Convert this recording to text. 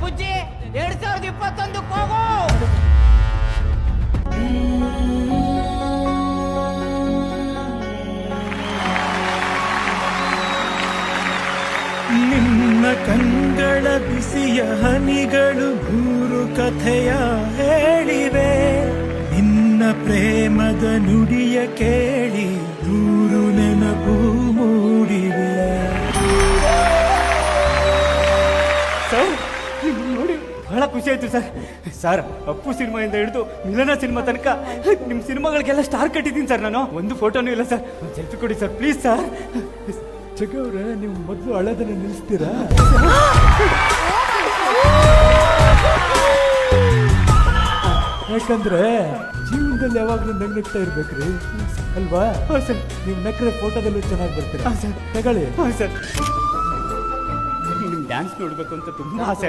ಬುಜ್ಜಿ 2021 ಹೋಗು. ನಿನ್ನ ಕಂಗಳ ಬಿಸಿಯ ಹನಿಗಳು ಮೂರು ಕಥೆಯ ಹೇಳಿವೆ. ನಿನ್ನ ಪ್ರೇಮದ ನುಡಿಯ ಕೇಳಿ ನೂರು ನೆನಪು ಮೂಡಿವೆ. ಸರ್ ನೋಡಿ ಬಹಳ ಖುಷಿ ಆಯ್ತು ಸರ್. ಸರ್ ಅಪ್ಪು ಸಿನಿಮಾಯಿಂದ ಹಿಡಿದು ಮಿಲನ ಸಿನಿಮಾ ತನಕ ನಿಮ್ಮ ಸಿನಿಮಾಗಳಿಗೆಲ್ಲ ಸ್ಟಾರ್ ಕಟ್ಟಿದ್ದೀನಿ ಸರ್. ನಾನು ಒಂದು ಫೋಟೋನೂ ಇಲ್ಲ ಸರ್. ಒಂದು ಸೆಲ್ಫಿ ಕೊಡಿ ಸರ್ ಪ್ಲೀಸ್ ಸರ್. ಜಗವ್ರೆ, ನೀವು ಮೊದಲು ಅಳೋದನ್ನ ನಿಲ್ಲಿಸ್ತೀರಾ? ಯಾಕಂದ್ರೆ ಜೀವನದಲ್ಲಿ ಯಾವಾಗಲೂ ನಗ್ನಗ್ತಾ ಇರ್ಬೇಕ್ರಿ ಅಲ್ವಾ? ಸರ್ ನೀವು ನಕ್ರೆ ಫೋಟೋದಲ್ಲೂ ಚೆನ್ನಾಗಿ ಬರ್ತೀರಾ. ಸರ್ ತಗೊಳ್ಳಿ. ಸರ್ ನಿಮ್ ಡ್ಯಾನ್ಸ್ ನೋಡ್ಬೇಕು ಅಂತ ತುಂಬಾ ಆಸೆ